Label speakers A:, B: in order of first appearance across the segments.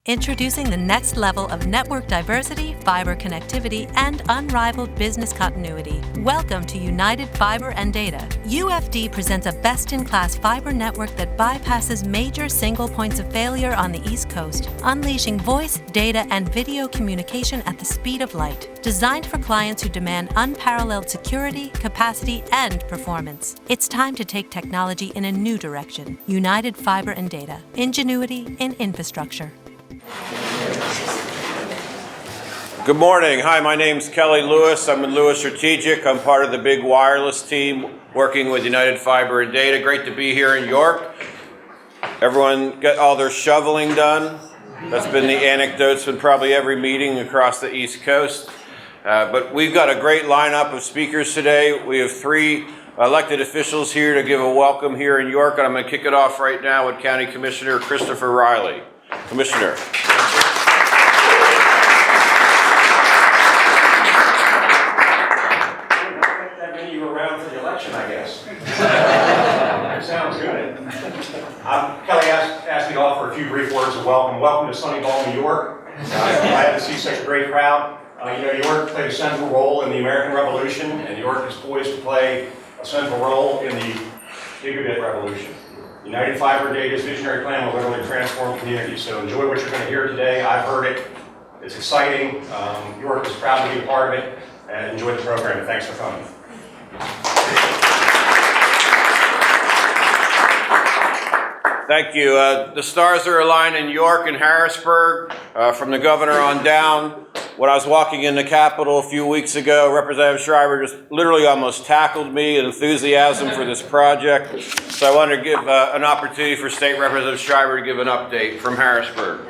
A: Introducing the next level of network diversity, fiber connectivity, and unrivaled business continuity. Welcome to United Fiber and Data. UFD presents a best-in-class fiber network that bypasses major single points of failure on the East Coast, unleashing voice, data, and video communication at the speed of light. Designed for clients who demand unparalleled security, capacity, and performance. It's time to take technology in a new direction. United Fiber and Data. Ingenuity in infrastructure.
B: Good morning. Hi, my name's Kelly Lewis. I'm with Lewis Strategic. I'm part of the big wireless team working with United Fiber and Data. Great to be here in York. Everyone got all their shoveling done. That's been the anecdotes in probably every meeting across the East Coast. But we've got a great lineup of speakers today. We have three elected officials here to give a welcome here in York, and I'm going to kick it off right now with County Commissioner Christopher Riley. Commissioner.
C: I guess. That sounds good. Kelly asked me to offer a few brief words of welcome. Welcome to sunny Ball, New York. Glad to see such a great crowd. York played a central role in the American Revolution, and York is poised to play a central role in the GIGABIT revolution. United Fiber and Data's visionary plan will literally transform communities. So enjoy what you're going to hear today. I've heard it. It's exciting. York is proud to be a part of it, and enjoy the program. Thanks for coming.
B: Thank you. The stars are aligned in York and Harrisburg, from the governor on down. When I was walking in the Capitol a few weeks ago, Representative Schreiber just literally almost tackled me in enthusiasm for this project. So I wanted to give an opportunity for State Representative Schreiber to give an update from Harrisburg.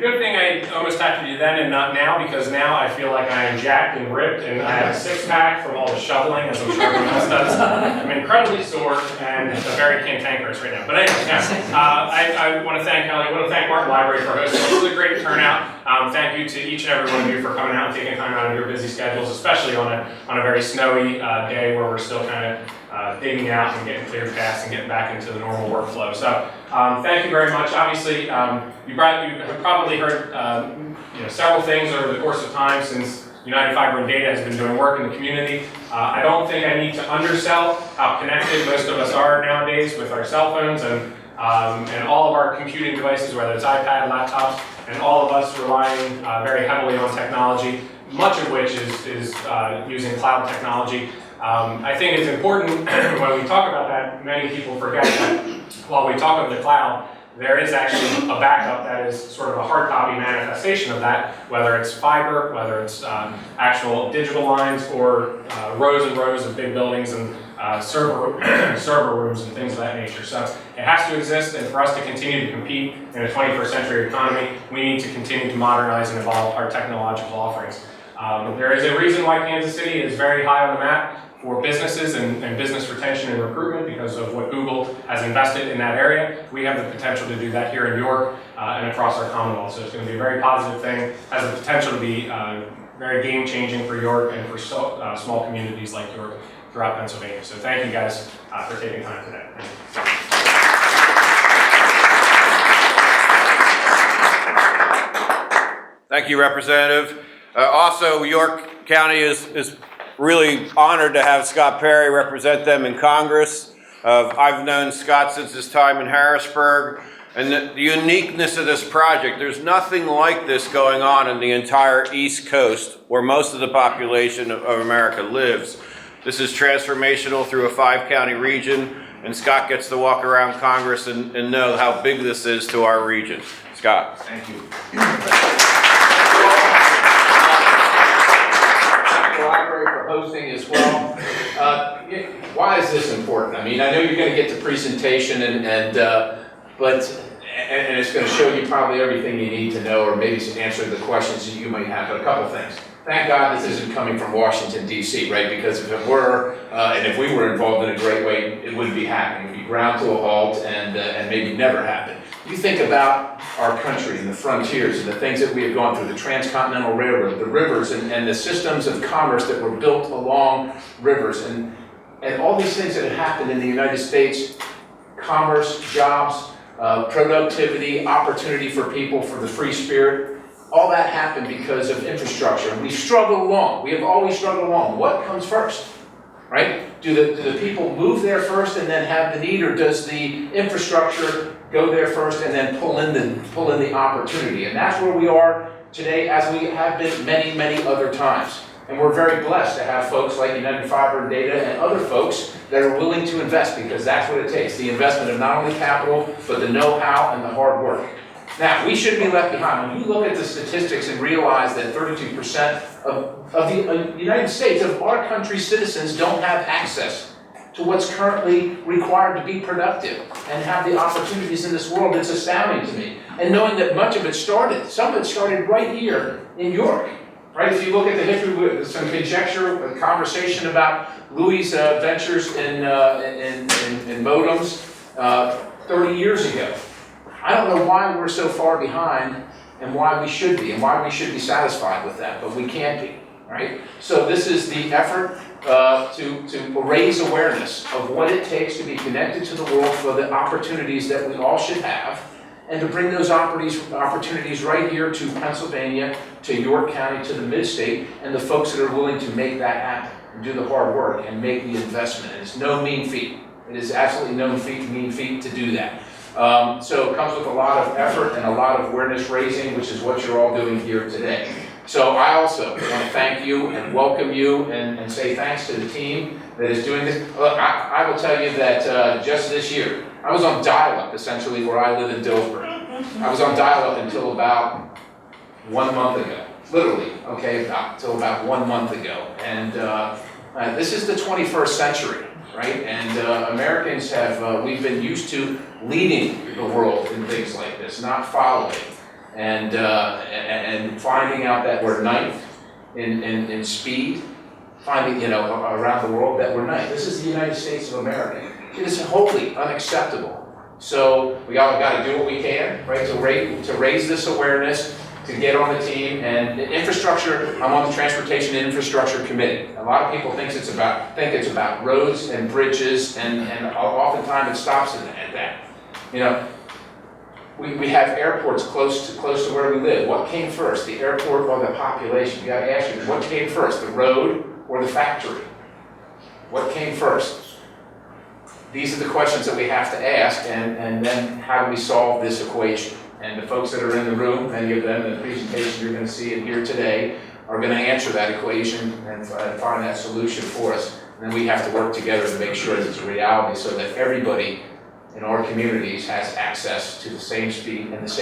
D: Good thing I almost tackled you then and not now, because now I feel like I am jacked and ripped and I have a six-pack from all the shoveling, as I'm sure everyone else does. I'm incredibly sore and very cantankerous right now. But anyway, I want to thank Kelly. I want to thank Martin Library for hosting. This was a great turnout. Thank you to each and every one of you for coming out and taking time out of your busy schedules, especially on a very snowy day where we're still kind of digging out and getting cleared past and getting back into the normal workflow. So thank you very much. Obviously, you have probably heard several things over the course of time since United Fiber and Data has been doing work in the community. I don't think I need to undersell how connected most of us are nowadays with our cell phones and all of our computing devices, whether it's iPad, laptops, and all of us relying very heavily on technology, much of which is using cloud technology. I think it's important when we talk about that, many people forget that while we talk of the cloud, there is actually a backup that is sort of a hard copy manifestation of that, whether it's fiber, whether it's actual digital lines, or rows and rows of big buildings and server rooms and things of that nature. So it has to exist, and for us to continue to compete in a 21st century economy, we need to continue to modernize and evolve our technological offerings. There is a reason why Kansas City is very high on the map for businesses and business retention and recruitment, because of what Google has invested in that area. We have the potential to do that here in York and across our Commonwealth. So it's going to be a very positive thing, has the potential to be very game-changing for York and for small communities like York throughout Pennsylvania. So thank you guys for taking time today.
B: Thank you, Representative. Also, York County is really honored to have Scott Perry represent them in Congress. I've known Scott since his time in Harrisburg, and the uniqueness of this project, there's nothing like this going on in the entire East Coast, where most of the population of America lives. This is transformational through a 5-county region, and Scott gets to walk around Congress and know how big this is to our region. Scott.
E: Thank you. Library for hosting as well. Why is this important? I mean, I know you're going to get the presentation and it's going to show you probably everything you need to know, or maybe answer the questions that you might have. But a couple things. Thank God this isn't coming from Washington, D.C., right? Because if it were, and if we were involved in a great way, it wouldn't be happening. It would be ground to a halt and maybe never happen. You think about our country and the frontiers and the things that we have gone through, the Transcontinental Railroad, the rivers and the systems of commerce that were built along rivers. And and all these things that have happened in the United States, commerce, jobs, productivity, opportunity for people, for the free spirit, all that happened because of infrastructure. And we struggled along. We have always struggled along. What comes first, right? Do the people move there first and then have the need, or does the infrastructure go there first and then pull in the opportunity? And that's where we are today, as we have been many, many other times. And we're very blessed to have folks like United Fiber and Data and other folks that are willing to invest, because that's what it takes. The investment of not only capital, but the know-how and the hard work. Now, we shouldn't be left behind. When you look at the statistics and realize that 32% of the United States, of our country's citizens, don't have access to what's currently required to be productive and have the opportunities in this world, it's astounding to me. And knowing that much of it started, some of it started right here in York. Right, if you look at the history, some conjecture, a conversation about Louis' ventures in modems 30 years ago. I don't know why we're so far behind and why we should be, and why we should be satisfied with that, but we can't be, right? So this is the effort to raise awareness of what it takes to be connected to the world for the opportunities that we all should have, and to bring those opportunities right here to Pennsylvania, to York County, to the mid-state, and the folks that are willing to make that happen, and do the hard work, and make the investment. And it's no mean feat. It is absolutely no mean feat to do that. So it comes with a lot of effort and a lot of awareness raising, which is what you're all doing here today. So I also want to thank you and welcome you and say thanks to the team that is doing this. Look, I will tell you that just this year, I was on dial-up, essentially, where I live in Dillsburg. I was on dial-up until about 1 month ago. Literally, okay, until about 1 month ago. And this is the 21st century, right? And Americans have, we've been used to leading the world in things like this, not following. And finding out that we're ninth in speed, finding, around the world that we're ninth. This is the United States of America. It is wholly unacceptable. So we all got to do what we can, right, to raise this awareness, to get on the team. And the infrastructure, I'm on the Transportation and Infrastructure Committee. A lot of people think it's about roads and bridges, and oftentimes it stops at that. We have airports close to where we live. What came first, the airport or the population? You got to ask yourself, what came first, the road or the factory? What came first? These are the questions that we have to ask, and then how do we solve this equation? And the folks that are in the room, many of them in the presentation you're going to see and hear today, are going to answer that equation and find that solution for us. And then we have to work together to make sure that it's a reality, so that everybody in our communities has access to the same speed, and it's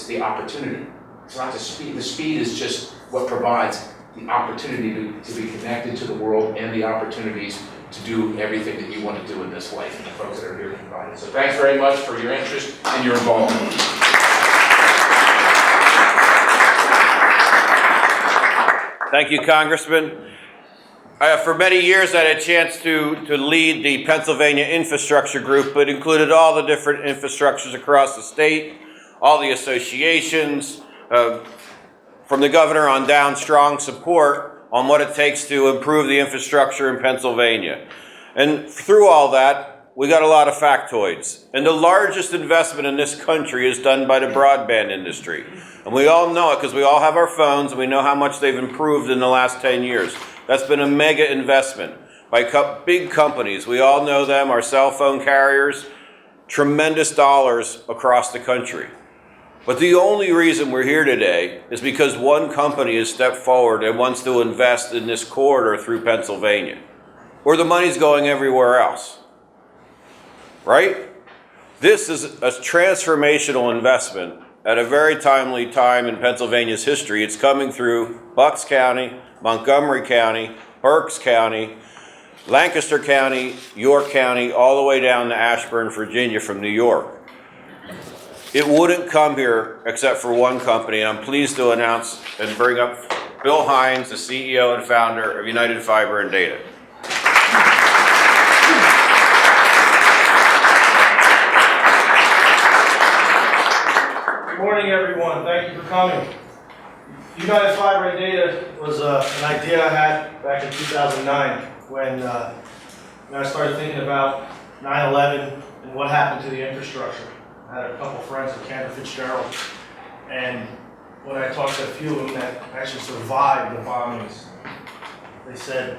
E: the opportunity. It's not the speed. The speed is just what provides the opportunity to be connected to the world, and the opportunities to do everything that you want to do in this life, and the folks that are here to provide it. So thanks very much for your interest and your involvement.
B: Thank you, Congressman. For many years, I had a chance to lead the Pennsylvania Infrastructure Group, but included all the different infrastructures across the state, all the associations, from the governor on down, strong support on what it takes to improve the infrastructure in Pennsylvania. And through all that, we got a lot of factoids. And the largest investment in this country is done by the broadband industry. And we all know it because we all have our phones, and we know how much they've improved in the last 10 years. That's been a mega investment by big companies. We all know them, our cell phone carriers, tremendous dollars across the country. But the only reason we're here today is because one company has stepped forward and wants to invest in this corridor through Pennsylvania, where the money's going everywhere else, right? This is a transformational investment at a very timely time in Pennsylvania's history. It's coming through Bucks County, Montgomery County, Berks County, Lancaster County, York County, all the way down to Ashburn, Virginia from New York. It wouldn't come here except for one company, and I'm pleased to announce and bring up Bill Hines, the CEO and founder of United Fiber and Data.
F: Good morning, everyone. Thank you for coming. United Fiber and Data was an idea I had back in 2009 when And I started thinking about 9/11 and what happened to the infrastructure. I had a couple friends at Cantor Fitzgerald, and when I talked to a few of them that actually survived the bombings, they said,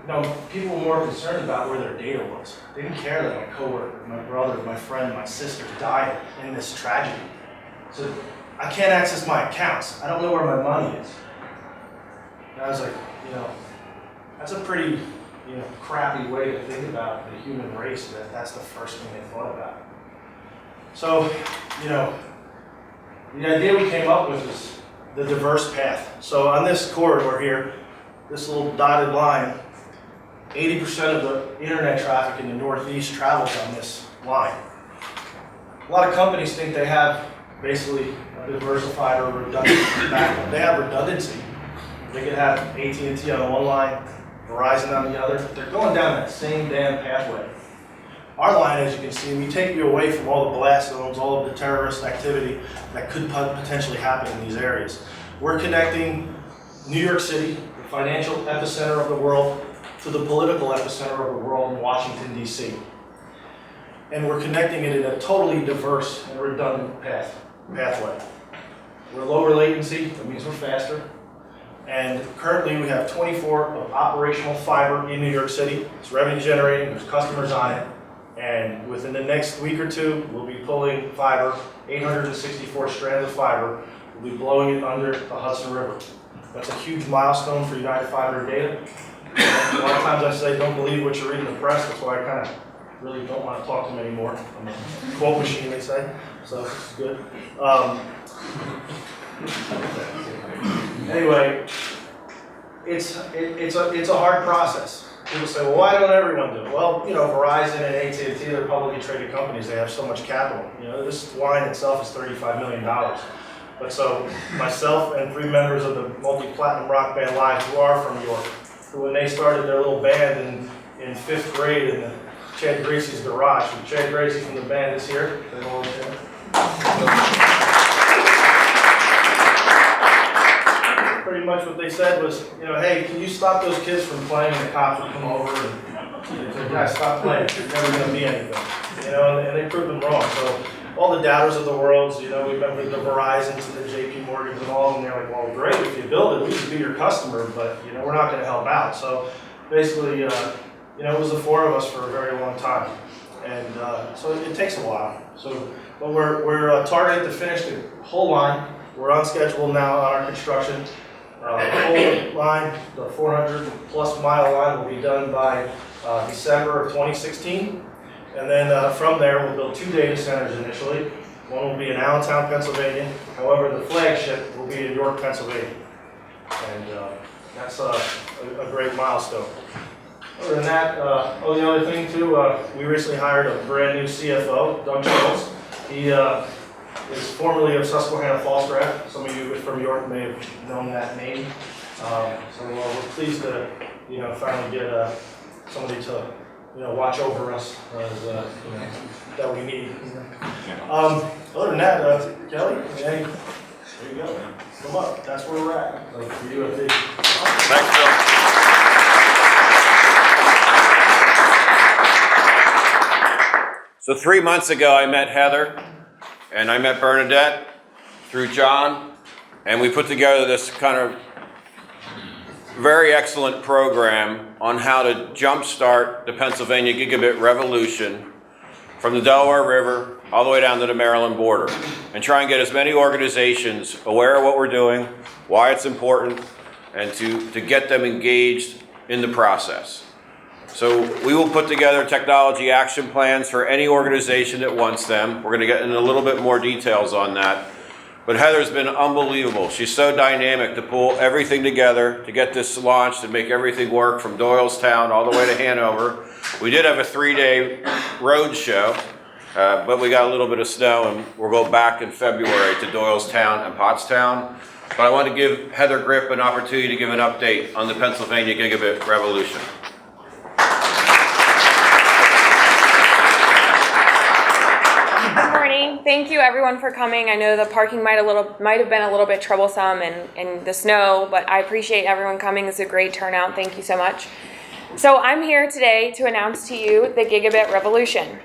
F: you know, people were more concerned about where their data was. They didn't care that my coworker, my brother, my friend, my sister died in this tragedy. So I can't access my accounts. I don't know where my money is. And I was like, you know, that's a pretty, you know, crappy way to think about the human race, that's the first thing they thought about. So, you know, the idea we came up with is the diverse path. So on this corridor here, this little dotted line, 80% of the internet traffic in the Northeast travels on this line. A lot of companies think they have basically a diversified or redundant backup. They have redundancy. They could have AT&T on one line, Verizon on the other. They're going down that same damn pathway. Our line, as you can see, we take you away from all the blast zones, all of the terrorist activity that could potentially happen in these areas. We're connecting New York City, the financial epicenter of the world, to the political epicenter of the world in Washington, D.C. And we're connecting it in a totally diverse and redundant pathway. We're lower latency, that means we're faster. And currently we have 24 of operational fiber in New York City. It's revenue generating, there's customers on it. And within the next week or two, we'll be pulling fiber, 864 strands of fiber. We'll be blowing it under the Hudson River. That's a huge milestone for United Fiber data. A lot of times I say, don't believe what you read in the press. That's why I kind of really don't want to talk to them anymore. I'm a quote machine, they say, so it's good. Anyway, it's a hard process. People say, well, why don't everyone do it? Well, you know, Verizon and AT&T, they're publicly traded companies. They have so much capital. You know, this line itself is $35 million. But so myself and 3 members of the multi-platinum rock band Live, who are from York, who when they started their little band in 5th grade in Chad Gracie's garage. And Chad Gracie from the band is here. Pretty much what they said was, you know, hey, can you stop those kids from playing? And the cops would come over and say, guys, stop playing. There's never going to be anything. You know, and they proved them wrong. So all the doubters of the world, you know, we met with the Verizons and the JP Morgans and all of them. They're like, well, great, if you build it, we should be your customer, but, you know, we're not going to help out. So basically, you know, it was the 4 of us for a very long time. And so it takes a while. So, but we're targeted to finish the whole line. We're on schedule now on our construction. The whole line, the 400+ mile line, will be done by December of 2016. And then from there, we'll build 2 data centers initially. One will be in Allentown, Pennsylvania. However, the flagship will be in York, Pennsylvania. And that's a great milestone. Other than that, the other thing too, we recently hired a brand new CFO, Doug Schultz. He is formerly of Susquehanna Falls Grad. Some of you from York may have known that name. So we're pleased to, you know, finally get somebody to, you know, watch over us as, you know, that we need. Other than that, Kelly, there you go. Come up. That's where we're at. So for UFD.
B: Thanks, Bill. So 3 months ago, I met Heather, and I met Bernadette through John, and we put together this kind of very excellent program on how to jumpstart the Pennsylvania gigabit revolution from the Delaware River all the way down to the Maryland border, and try and get as many organizations aware of what we're doing, why it's important, and to get them engaged in the process. So we will put together technology action plans for any organization that wants them. We're going to get into a little bit more details on that. But Heather's been unbelievable. She's so dynamic to pull everything together to get this launched and make everything work from Doylestown all the way to Hanover. We did have a 3-day road show, but we got a little bit of snow, and we'll go back in February to Doylestown and Pottstown. But I want to give Heather Grip an opportunity to give an update on the Pennsylvania gigabit revolution.
G: Thank you everyone for coming. I know the parking might have been a little bit troublesome and the snow, but I appreciate everyone coming. It's a great turnout. Thank you so much. So I'm here today to announce to you the Gigabit Revolution.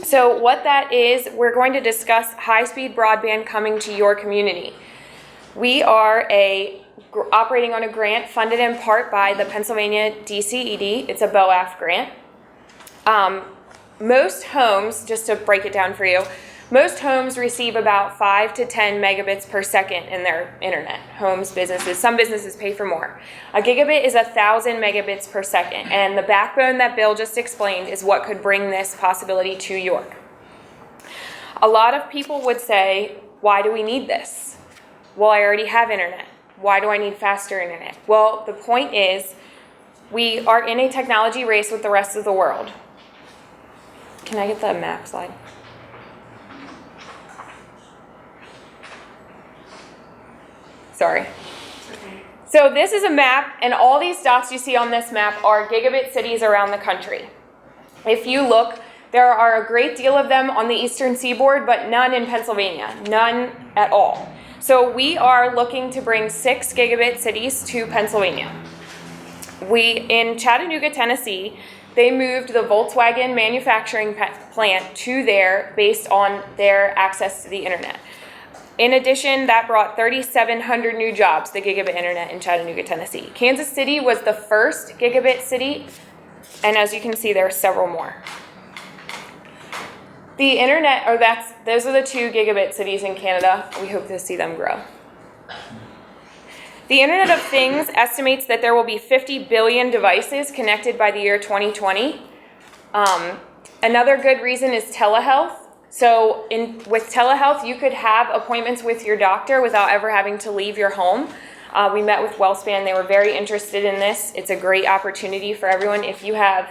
G: So what that is, we're going to discuss high-speed broadband coming to your community. We are operating on a grant funded in part by the Pennsylvania DCED. It's a BOAF grant. Most homes, just to break it down for you, most homes receive about 5 to 10 megabits per second in their internet. Homes, businesses, some businesses pay for more. A gigabit is 1,000 megabits per second, and the backbone that Bill just explained is what could bring this possibility to York. A lot of people would say, why do we need this? Well, I already have internet. Why do I need faster internet? Well, the point is, we are in a technology race with the rest of the world. Can I get the map slide? Sorry. So this is a map, and all these dots you see on this map are gigabit cities around the country. If you look, there are a great deal of them on the eastern seaboard, but none in Pennsylvania, none at all. So we are looking to bring 6 gigabit cities to Pennsylvania. In Chattanooga, Tennessee, they moved the Volkswagen manufacturing plant to there based on their access to the internet. In addition, that brought 3,700 new jobs, the gigabit internet in Chattanooga, Tennessee. Kansas City was the first gigabit city, and as you can see, there are several more. The internet, those are the 2 gigabit cities in Canada. We hope to see them grow. The Internet of Things estimates that there will be 50 billion devices connected by the year 2020. Another good reason is telehealth. So with telehealth, you could have appointments with your doctor without ever having to leave your home. We met with WellSpan. They were very interested in this. It's a great opportunity for everyone. If you have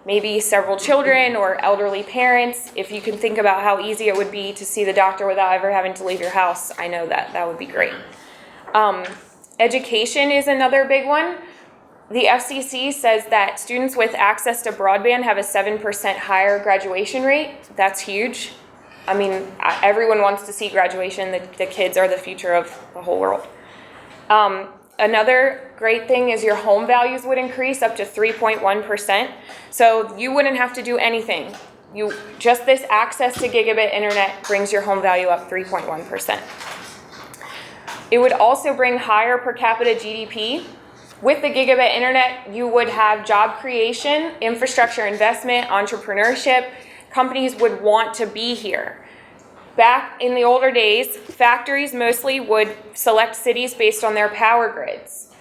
G: maybe several children or elderly parents, if you can think about how easy it would be to see the doctor without ever having to leave your house, I know that would be great. Education is another big one. The FCC says that students with access to broadband have a 7% higher graduation rate. That's huge. I mean, everyone wants to see graduation. The kids are the future of the whole world. Another great thing is your home values would increase up to 3.1%. So you wouldn't have to do anything. Just this access to gigabit internet brings your home value up 3.1%. It would also bring higher per capita GDP. With the gigabit internet, you would have job creation, infrastructure investment, entrepreneurship. Companies would want to be here. Back in the older days, factories mostly would select cities based on their power grids.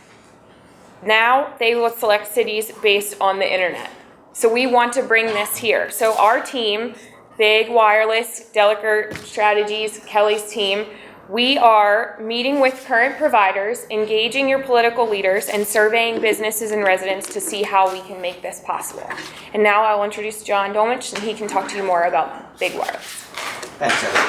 G: Now they will select cities based on the internet. So we want to bring this here. So our team, Big Wireless, Deliker Strategies, Kelly's team, we are meeting with current providers, engaging your political leaders, and surveying businesses and residents to see how we can make this possible. And now I'll introduce John Dolmich, and he can talk to you more about Big Wireless.
H: Thanks, Evan.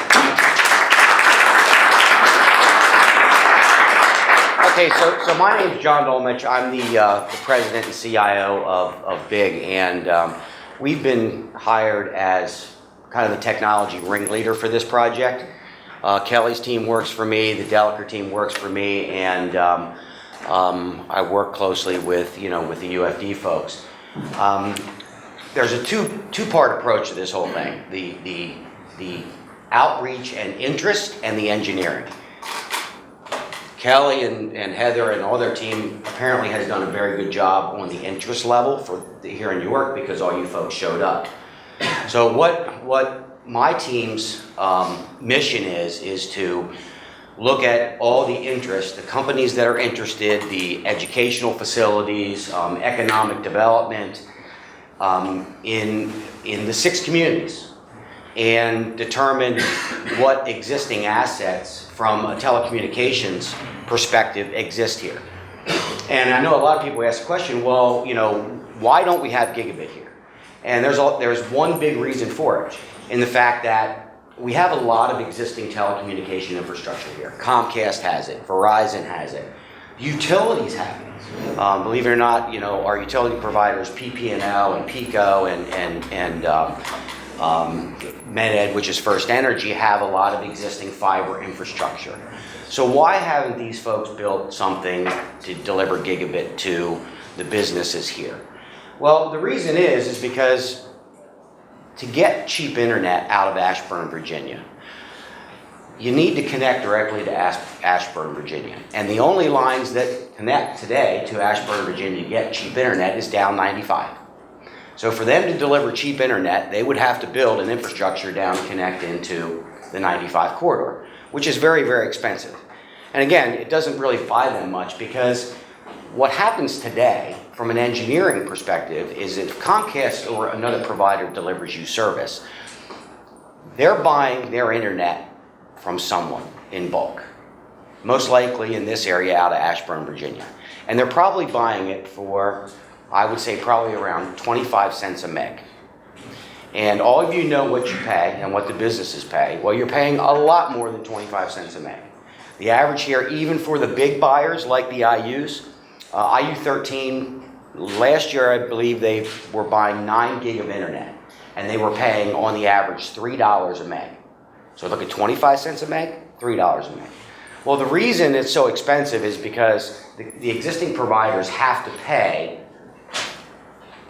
H: Okay, so my name is John Dolmich. I'm the president and CIO of Big, and we've been hired as kind of the technology ringleader for this project. Kelly's team works for me, the Deliker team works for me, and I work closely with the UFD folks. There's a two-part approach to this whole thing: the outreach and interest, and the engineering. Kelly and Heather and all their team apparently has done a very good job on the interest level here in York, because all you folks showed up. So what my team's mission is to look at all the interest, the companies that are interested, the educational facilities, economic development in the 6 communities, and determine what existing assets from a telecommunications perspective exist here. And I know a lot of people ask the question, well, why don't we have gigabit here? And there's one big reason for it, in the fact that we have a lot of existing telecommunication infrastructure here. Comcast has it, Verizon has it, utilities have it. Believe it or not, our utility providers, PP&L and PECO and MedEd, which is First Energy, have a lot of existing fiber infrastructure. So why haven't these folks built something to deliver gigabit to the businesses here? Well, the reason is because to get cheap internet out of Ashburn, Virginia, you need to connect directly to Ashburn, Virginia. And the only lines that connect today to Ashburn, Virginia to get cheap internet is down 95. So for them to deliver cheap internet, they would have to build an infrastructure down to connect into the 95 corridor, which is very, very expensive. And again, it doesn't really buy them much because what happens today from an engineering perspective is if Comcast or another provider delivers you service, they're buying their internet from someone in bulk, most likely in this area out of Ashburn, Virginia. And they're probably buying it for, I would say, probably around 25 cents a meg. And all of you know what you pay and what the businesses pay. Well, you're paying a lot more than 25 cents a meg. The average here, even for the big buyers like the IUs, IU13, last year I believe they were buying 9 gig of internet, and they were paying on the average $3 a meg. So look at 25 cents a meg, $3 a meg. Well, the reason it's so expensive is because the existing providers have to pay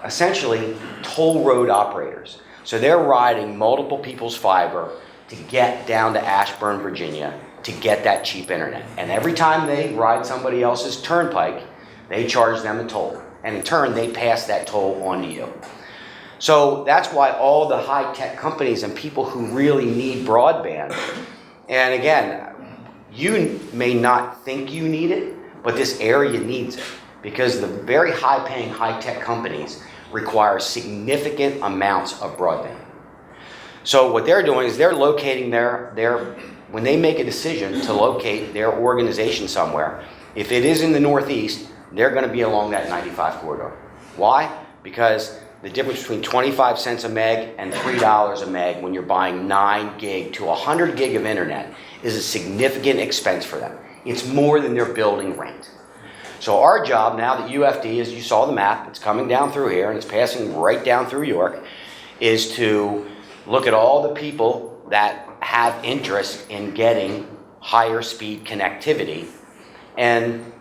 H: essentially toll road operators. So they're riding multiple people's fiber to get down to Ashburn, Virginia to get that cheap internet. And every time they ride somebody else's turnpike, they charge them a toll. And in turn, they pass that toll on to you. So that's why all the high-tech companies and people who really need broadband, and again, you may not think you need it, but this area needs it because the very high-paying high-tech companies require significant amounts of broadband. So what they're doing is they're locating when they make a decision to locate their organization somewhere, if it is in the Northeast, they're going to be along that 95 corridor. Why? Because the difference between 25 cents a meg and $3 a meg when you're buying 9 gig to 100 gig of internet is a significant expense for them. It's more than their building rent. So our job now that UFD, as you saw the map, it's coming down through here and it's passing right down through York, is to look at all the people that have interest in getting higher speed connectivity and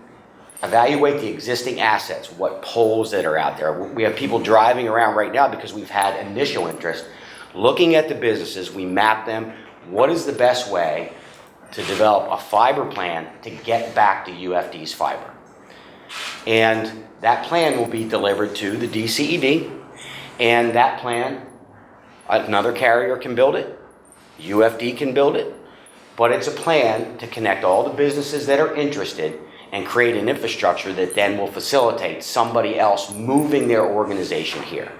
H: evaluate the existing assets, what poles that are out there. We have people driving around right now because we've had initial interest. Looking at the businesses, we map them. What is the best way to develop a fiber plan to get back to UFD's fiber? And that plan will be delivered to the DCED, and that plan, another carrier can build it, UFD can build it, but it's a plan to connect all the businesses that are interested and create an infrastructure that then will facilitate somebody else moving their organization here.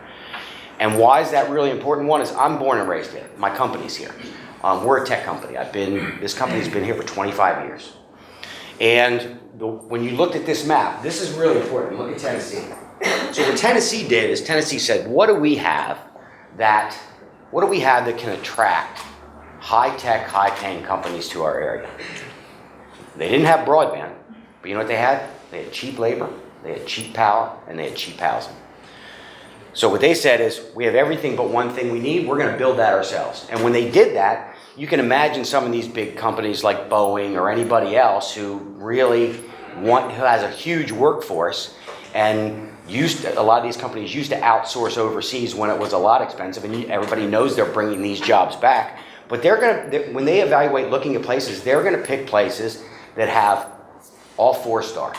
H: And why is that really important? One is I'm born and raised here. My company's here. We're a tech company. This company's been here for 25 years. And when you looked at this map, this is really important. Look at Tennessee. So what Tennessee did is Tennessee said, what do we have that can attract high-tech, high-paying companies to our area? They didn't have broadband. But you know what they had? They had cheap labor, they had cheap power, and they had cheap housing. So what they said is, we have everything but one thing we need, we're going to build that ourselves. And when they did that, you can imagine some of these big companies like Boeing or anybody else who really who has a huge workforce and a lot of these companies used to outsource overseas when it was a lot expensive, and everybody knows they're bringing these jobs back. But when they evaluate looking at places, they're going to pick places that have all 4 stars.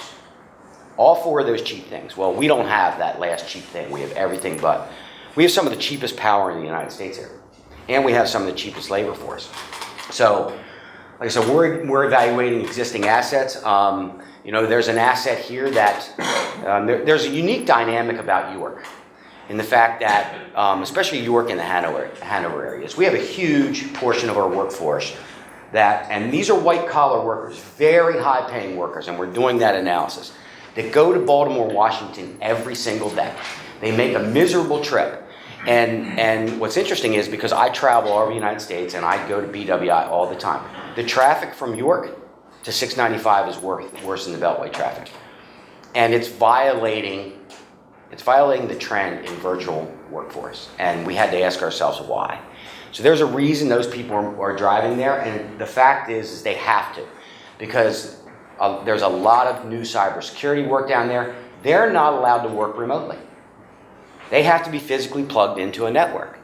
H: All 4 of those cheap things. Well, we don't have that last cheap thing. We have everything but. We have some of the cheapest power in the United States here. And we have some of the cheapest labor force. So, like I said, we're evaluating existing assets. There's an asset here that, there's a unique dynamic about York. In the fact that, especially York and the Hanover areas, we have a huge portion of our workforce and these are white collar workers, very high paying workers, and we're doing that analysis, that go to Baltimore, Washington every single day. They make a miserable trip. And what's interesting is because I travel all over the United States and I go to BWI all the time, the traffic from York to 695 is worse than the Beltway traffic. And it's violating the trend in virtual workforce. And we had to ask ourselves why. So there's a reason those people are driving there, and the fact is they have to, because there's a lot of new cybersecurity work down there. They're not allowed to work remotely. they have to be physically plugged into a network.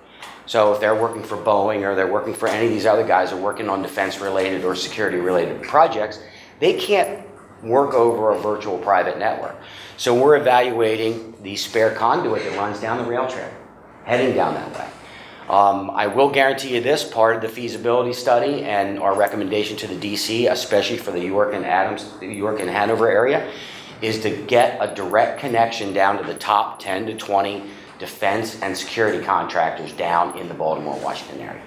H: So if they're working for Boeing or they're working for any of these other guys who are working on defense-related or security-related projects, they can't work over a virtual private network. So we're evaluating the spare conduit that runs down the rail trail, heading down that way. I will guarantee you this, part of the feasibility study and our recommendation to the DC, especially for the York and Hanover area, is to get a direct connection down to the top 10 to 20 defense and security contractors down in the Baltimore, Washington area.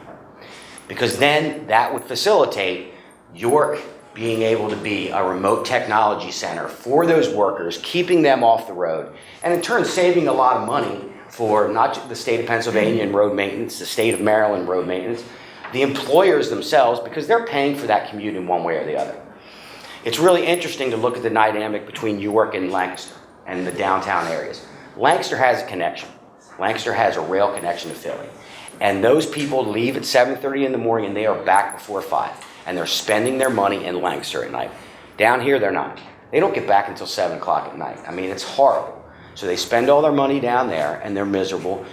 H: Because then that would facilitate York being able to be a remote technology center for those workers, keeping them off the road, and in turn saving a lot of money for not just the state of Pennsylvania and road maintenance, the state of Maryland road maintenance, the employers themselves, because they're paying for that commute in one way or the other. It's really interesting to look at the dynamic between York and Lancaster and the downtown areas. Lancaster has a connection. Lancaster has a rail connection to Philly. And those people leave at 7:30 in the morning and they are back before 5. And they're spending their money in Lancaster at night. Down here, they're not. They don't get back until 7 o'clock at night. I mean, it's horrible. So they spend all their money down there and they're miserable.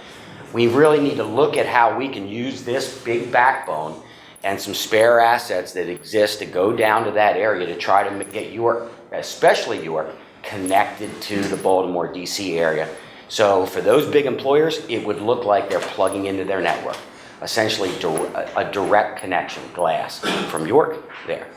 H: We really need to look at how we can use this big backbone and some spare assets that exist to go down to that area to try to get York, especially York, connected to the Baltimore, DC area. So for those big employers, it would look like they're plugging into their network. Essentially a direct connection, glass, from York there.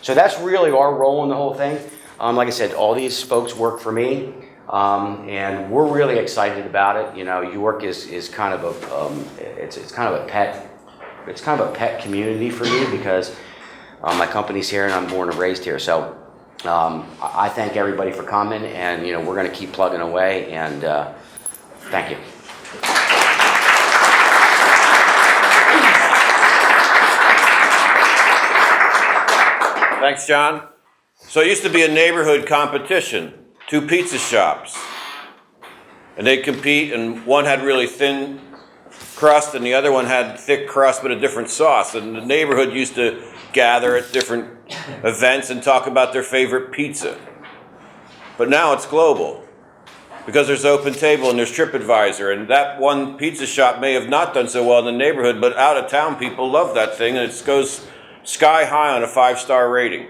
H: So that's really our role in the whole thing. Like I said, all these folks work for me, and we're really excited about it. You know, York is kind of a it's kind of a pet community for me because my company's here and I'm born and raised here. So I thank everybody for coming, and you know we're going to keep plugging away. And thank you.
B: Thanks, John. So it used to be a neighborhood competition, 2 pizza shops. And they'd compete, and one had really thin crust and the other one had thick crust but a different sauce. And the neighborhood used to gather at different events and talk about their favorite pizza. But now it's global because there's Open Table and there's TripAdvisor, and that one pizza shop may have not done so well in the neighborhood, but out of town people love that thing, and it goes sky high on a 5-star rating.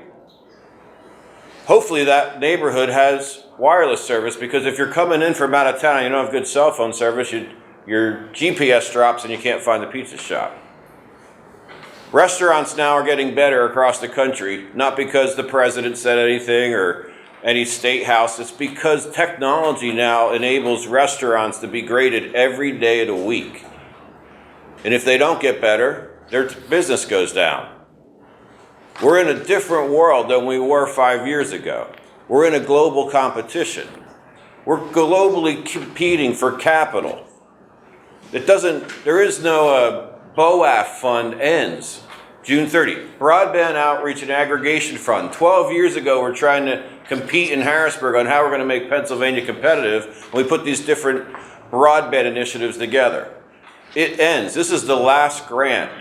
B: Hopefully that neighborhood has wireless service, because if you're coming in from out of town and you don't have good cell phone service, your GPS drops and you can't find the pizza shop. Restaurants now are getting better across the country, not because the president said anything or any state house. It's because technology now enables restaurants to be graded every day of the week. And if they don't get better, their business goes down. We're in a different world than we were 5 years ago. We're in a global competition. We're globally competing for capital. There is no BOAF fund ends June 30. Broadband Outreach and Aggregation Fund. 12 years ago, we're trying to compete in Harrisburg on how we're going to make Pennsylvania competitive. And we put these different broadband initiatives together. It ends. This is the last grant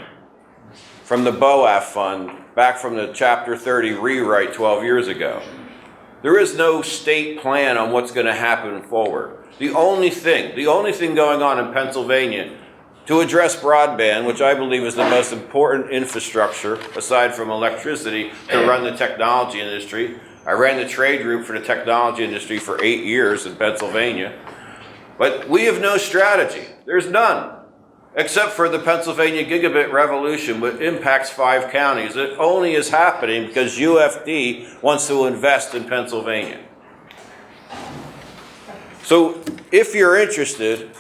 B: from the BOAF fund back from the Chapter 30 rewrite 12 years ago. There is no state plan on what's going to happen forward. The only thing going on in Pennsylvania to address broadband, which I believe is the most important infrastructure aside from electricity to run the technology industry. I ran the trade group for the technology industry for 8 years in Pennsylvania. But we have no strategy. There's none. Except for the Pennsylvania Gigabit revolution, which impacts 5 counties. It only is happening because UFD wants to invest in Pennsylvania. So if you're interested,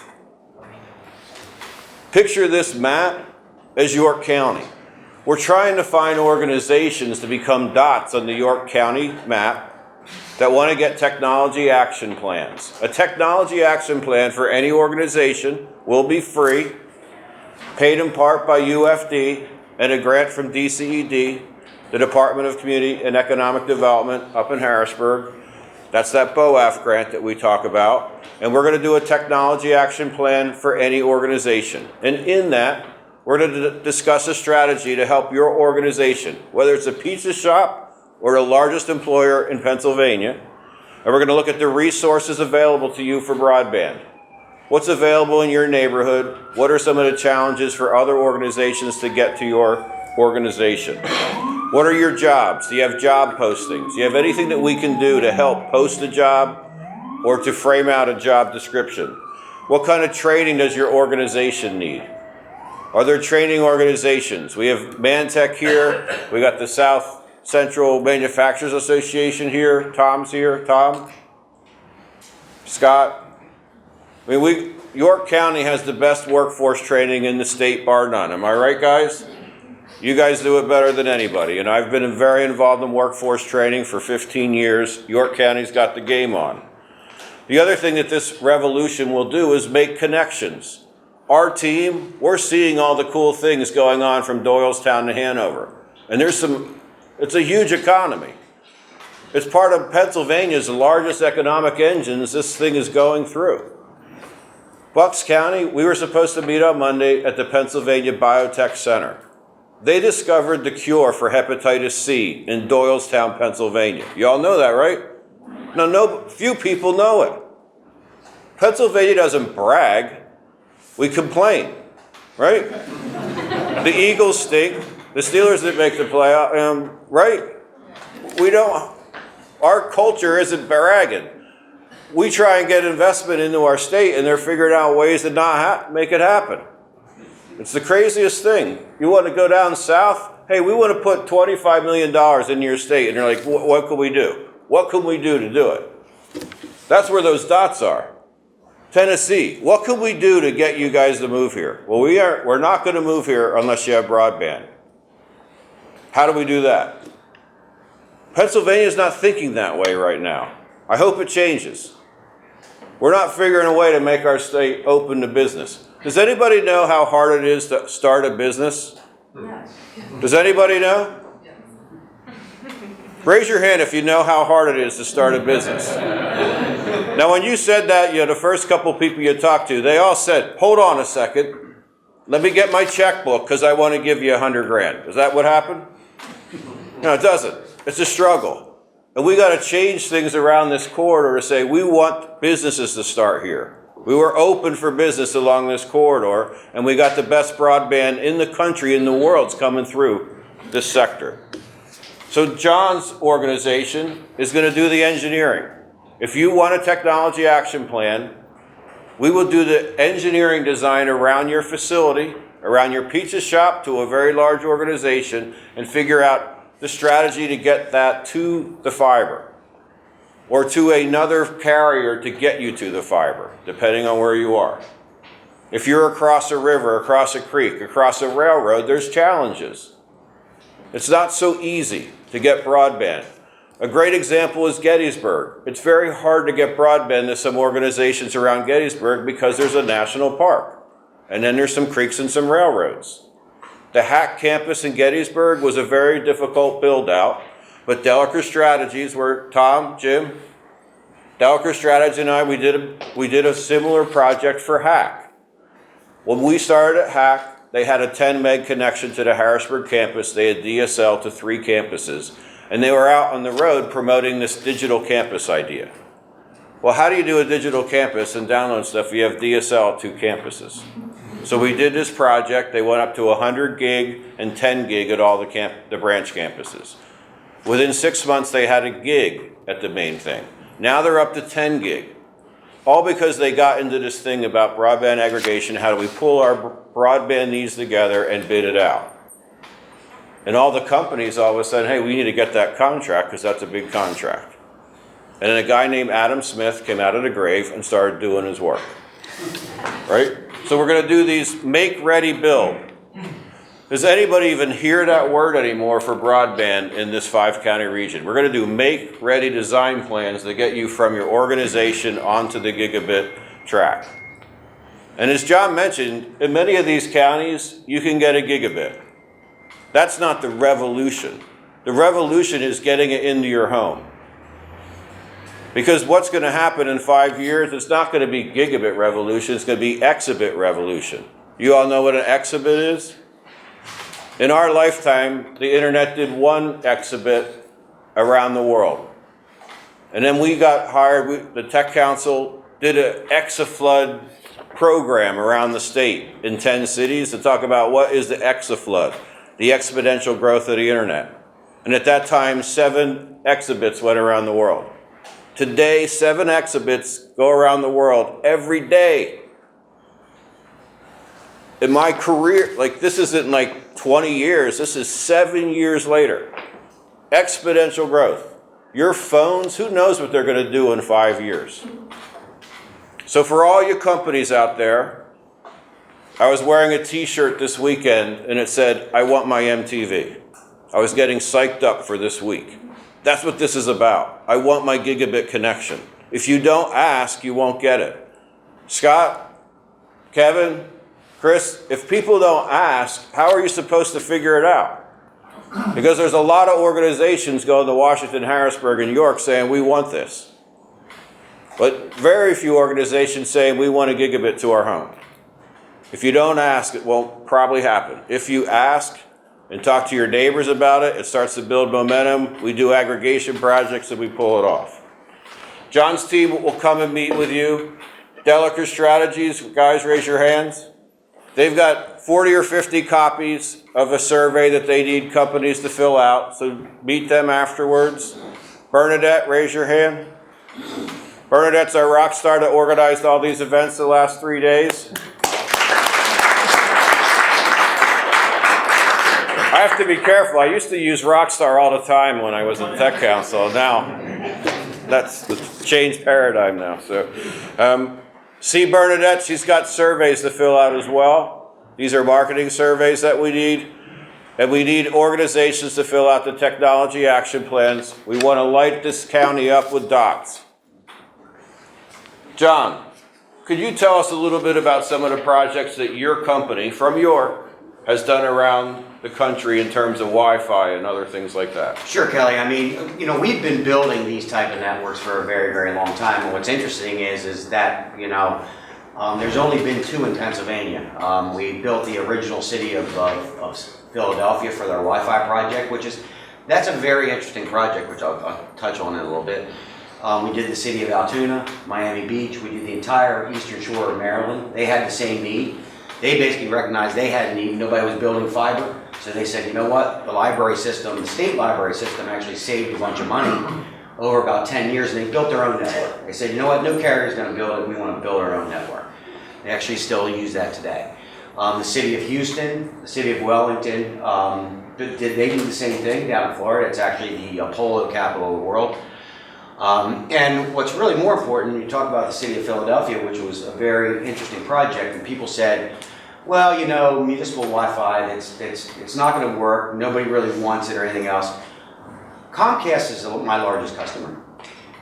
B: picture this map as York County. We're trying to find organizations to become dots on the York County map that want to get technology action plans. A technology action plan for any organization will be free, paid in part by UFD and a grant from DCED, the Department of Community and Economic Development up in Harrisburg. That's that BOAF grant that we talk about. And we're going to do a technology action plan for any organization. And in that, we're going to discuss a strategy to help your organization, whether it's a pizza shop or the largest employer in Pennsylvania. And we're going to look at the resources available to you for broadband. What's available in your neighborhood? What are some of the challenges for other organizations to get to your organization? What are your jobs? Do you have job postings? Do you have anything that we can do to help post a job or to frame out a job description? What kind of training does your organization need? Are there training organizations? We have Mantech here. We got the South Central Manufacturers Association here. Tom's here. Tom? Scott? I mean, York County has the best workforce training in the state, bar none. Am I right, guys? You guys do it better than anybody, and I've been very involved in workforce training for 15 years. York County's got the game on. The other thing that this revolution will do is make connections. Our team, we're seeing all the cool things going on from Doylestown to Hanover. And it's a huge economy. It's part of Pennsylvania's largest economic engines this thing is going through. Bucks County, we were supposed to meet on Monday at the Pennsylvania Biotech Center. They discovered the cure for hepatitis C in Doylestown, Pennsylvania. You all know that, right? No, few people know it. Pennsylvania doesn't brag. We complain, right? The Eagles stink. The Steelers didn't make the playoff, right? Our culture isn't bragging. We try and get investment into our state, and they're figuring out ways to not make it happen. It's the craziest thing. You want to go down south? Hey, we want to put $25 million in your state. And you're like, what can we do? What can we do to do it? That's where those dots are. Tennessee, what can we do to get you guys to move here? Well, we're not going to move here unless you have broadband. How do we do that? Pennsylvania's not thinking that way right now. I hope it changes. We're not figuring a way to make our state open to business. Does anybody know how hard it is to start a business? Does anybody know? Raise your hand if you know how hard it is to start a business. Now, when you said that, the first couple people you talked to, they all said, hold on a second. Let me get my checkbook because I want to give you $100,000. Is that what happened? No, it doesn't. It's a struggle. And we got to change things around this corridor to say we want businesses to start here. We were open for business along this corridor, and we got the best broadband in the country, in the world's coming through this sector. So John's organization is going to do the engineering. If you want a technology action plan, we will do the engineering design around your facility, around your pizza shop to a very large organization, and figure out the strategy to get that to the fiber or to another carrier to get you to the fiber, depending on where you are. If you're across a river, across a creek, across a railroad, there's challenges. It's not so easy to get broadband. A great example is Gettysburg. It's very hard to get broadband to some organizations around Gettysburg because there's a national park. And then there's some creeks and some railroads. The Hack campus in Gettysburg was a very difficult build out, but Delliker Strategies, where Tom, Jim, Delliker Strategies and I, we did a similar project for Hack. When we started at Hack, they had a 10 meg connection to the Harrisburg campus. They had DSL to 3 campuses, and they were out on the road promoting this digital campus idea. Well, how do you do a digital campus and download stuff if you have DSL at 2 campuses? So we did this project. They went up to 100 gig and 10 gig at all the branch campuses. Within 6 months, they had a gig at the main thing. Now they're up to 10 gig. All because they got into this thing about broadband aggregation. How do we pull our broadband needs together and bid it out? And all the companies all of a sudden, hey, we need to get that contract because that's a big contract. And then a guy named Adam Smith came out of the grave and started doing his work. Right? So we're going to do these make, ready, build. Does anybody even hear that word anymore for broadband in this 5-county region? We're going to do make, ready design plans to get you from your organization onto the gigabit track. And as John mentioned, in many of these counties, you can get a gigabit. That's not the revolution. The revolution is getting it into your home. Because what's going to happen in 5 years, it's not going to be gigabit revolution, it's going to be exabit revolution. You all know what an exabit is? In our lifetime, the internet did 1 exabit around the world. And then we got hired, the Tech Council did an exaflood program around the state in 10 cities to talk about what is the exaflood, the exponential growth of the internet. And at that time, 7 exabits went around the world. Today, 7 exabits go around the world every day. In my career, like this isn't like 20 years, this is 7 years later. Exponential growth. Your phones, who knows what they're going to do in 5 years? So for all you companies out there, I was wearing a t-shirt this weekend and it said, I want my MTV. I was getting psyched up for this week. That's what this is about. I want my gigabit connection. If you don't ask, you won't get it. Scott, Kevin, Chris, if people don't ask, how are you supposed to figure it out? Because there's a lot of organizations going to Washington, Harrisburg, and York saying, we want this. But very few organizations saying, we want a gigabit to our home. If you don't ask, it won't probably happen. If you ask and talk to your neighbors about it, it starts to build momentum. We do aggregation projects and we pull it off. John's team will come and meet with you. Deliker Strategies, guys, raise your hands. They've got 40 or 50 copies of a survey that they need companies to fill out, so meet them afterwards. Bernadette, raise your hand. Bernadette's our rock star that organized all these events the last 3 days. I have to be careful. I used to use Rockstar all the time when I was in Tech Council. Now, that's the changed paradigm now. So, see Bernadette, she's got surveys to fill out as well. These are marketing surveys that we need. And we need organizations to fill out the technology action plans. We want to light this county up with dots. John, could you tell us a little bit about some of the projects that your company from York has done around the country in terms of Wi-Fi and other things like that? Sure, Kelly. I mean, you know, we've been building these type of networks for a very, very long time. And what's interesting is that, you know, there's only been 2 in Pennsylvania. We built the original city of Philadelphia for their Wi-Fi project, that's a very interesting project, which I'll touch on in a little bit. We did the city of Altoona, Miami Beach. We did the entire eastern shore of Maryland. They had the same need. They basically recognized they had a need. Nobody was building fiber. So they said, you know what? The library system, the state library system actually saved a bunch of money over about 10 years, and they built their own network. They said, you know what? No carrier is going to build it. We want to build our own network. They actually still use that today. The city of Houston, the city of Wellington, they do the same thing down in Florida. It's actually the polo capital of the world. And what's really more important, you talk about the city of Philadelphia, which was a very interesting project, and people said, well, you know, municipal Wi-Fi, it's not going to work. Nobody really wants it or anything else. Comcast is my largest customer.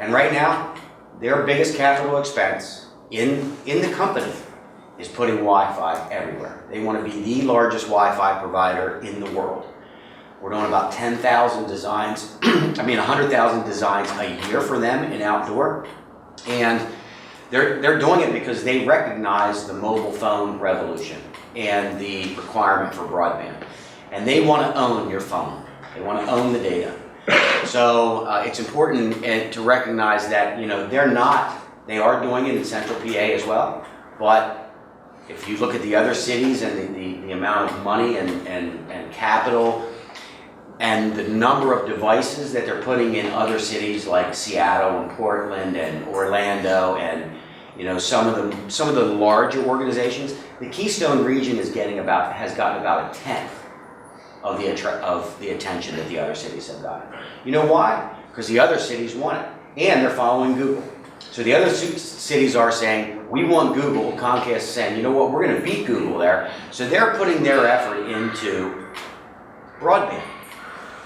B: And right now, their biggest capital expense in the company is putting Wi-Fi everywhere. They want to be the largest Wi-Fi provider in the world. We're doing about 10,000 designs, 100,000 designs a year for them in outdoor. And they're doing it because they recognize the mobile phone revolution and the requirement for broadband. And they want to own your phone. They want to own the data. So it's important to recognize that, you know, they are doing it in central PA as well. But if you look at the other cities and the amount of money and capital and the number of devices that they're putting in other cities like Seattle and Portland and Orlando and, you know, some of the larger organizations, the Keystone region has gotten about a tenth of the attention that the other cities have gotten. You know why? Because the other cities want it, and they're following Google. So the other cities are saying, we want Google. Comcast is saying, you know what, we're going to beat Google there. So they're putting their effort into broadband.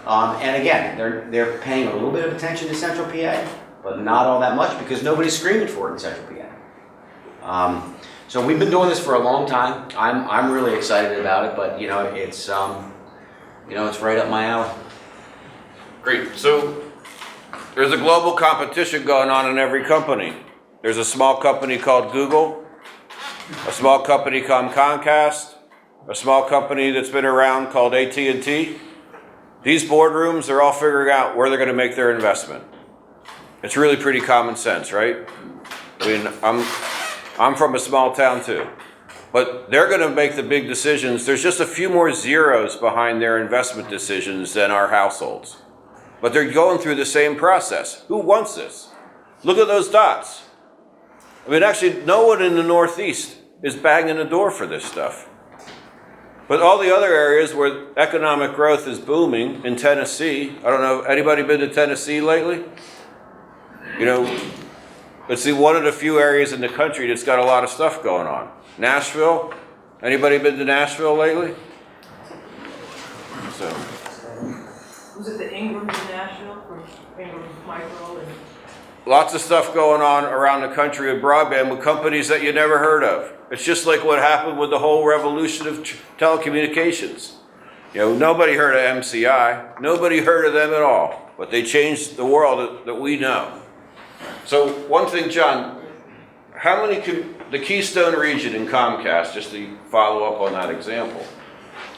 B: And again, they're paying a little bit of attention to Central PA, but not all that much because nobody's screaming for it in Central PA. So we've been doing this for a long time. I'm really excited about it, but you know, it's right up my alley. Great. So there's a global competition going on in every company. There's a small company called Google, a small company called Comcast, a small company that's been around called AT&T. These boardrooms are all figuring out where they're going to make their investment. It's really pretty common sense, right? I mean, I'm from a small town too. But they're going to make the big decisions. There's just a few more zeros behind their investment decisions than our households. But they're going through the same process. Who wants this? Look at those dots. I mean, actually, no one in the Northeast is banging the door for this stuff. But all the other areas where economic growth is booming, in Tennessee, I don't know, anybody been to Tennessee lately? You know, it's one of the few areas in the country that's got a lot of stuff going on. Nashville, anybody been to Nashville lately? So.
I: Was it the Ingrams in Nashville from Ingram Micro? And
B: Lots of stuff going on around the country with broadband with companies that you never heard of. It's just like what happened with the whole revolution of telecommunications. You know, nobody heard of MCI. Nobody heard of them at all. But they changed the world that we know. So one thing, John, how many the Keystone region in Comcast, just to follow up on that example,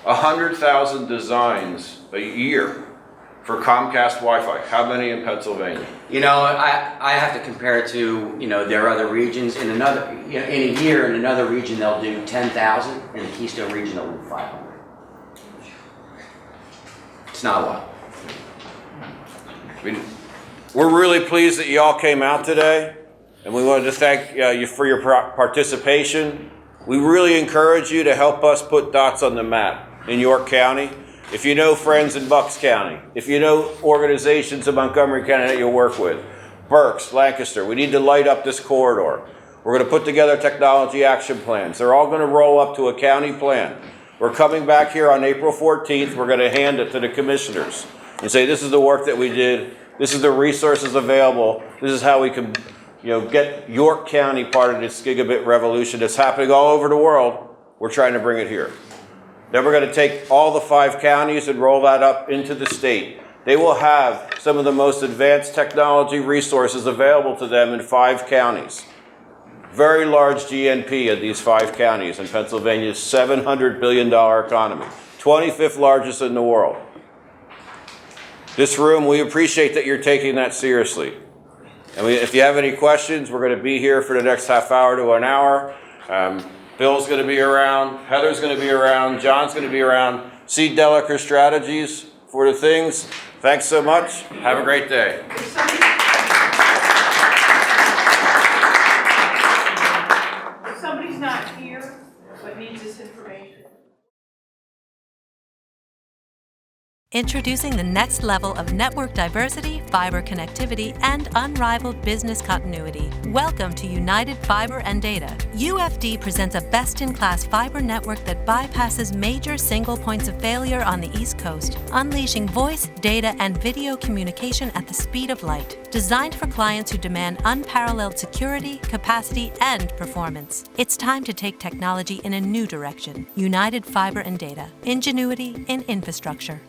B: 100,000 designs a year for Comcast Wi-Fi. How many in Pennsylvania?
H: You know, I have to compare it to, you know, their other regions. In another, you know, in a year, in another region, they'll do 10,000. In the Keystone region, they'll do 500. It's not a lot.
B: I mean, we're really pleased that you all came out today, and we wanted to thank you for your participation. We really encourage you to help us put dots on the map in York County. If you know friends in Bucks County, if you know organizations in Montgomery County that you'll work with, Berks, Lancaster, we need to light up this corridor. We're going to put together technology action plans. They're all going to roll up to a county plan. We're coming back here on April 14th. We're going to hand it to the commissioners and say, this is the work that we did. This is the resources available. This is how we can, you know, get York County part of this gigabit revolution that's happening all over the world. We're trying to bring it here. Then we're going to take all the 5 counties and roll that up into the state. They will have some of the most advanced technology resources available to them in 5 counties. Very large GNP of these 5 counties in Pennsylvania's $700 billion economy, 25th largest in the world. This room, we appreciate that you're taking that seriously. And if you have any questions, we're going to be here for the next half hour to an hour. Bill's going to be around, Heather's going to be around, John's going to be around. See Delaker Strategies for the things. Thanks so much. Have a great day.
I: if somebody's not here but needs this information.
A: Introducing the next level of network diversity, fiber connectivity, and unrivaled business continuity. Welcome to United Fiber and Data. UFD presents a best-in-class fiber network that bypasses major single points of failure on the East Coast, unleashing voice, data, and video communication at the speed of light. Designed for clients who demand unparalleled security, capacity, and performance. It's time to take technology in a new direction. United Fiber and Data. Ingenuity in infrastructure.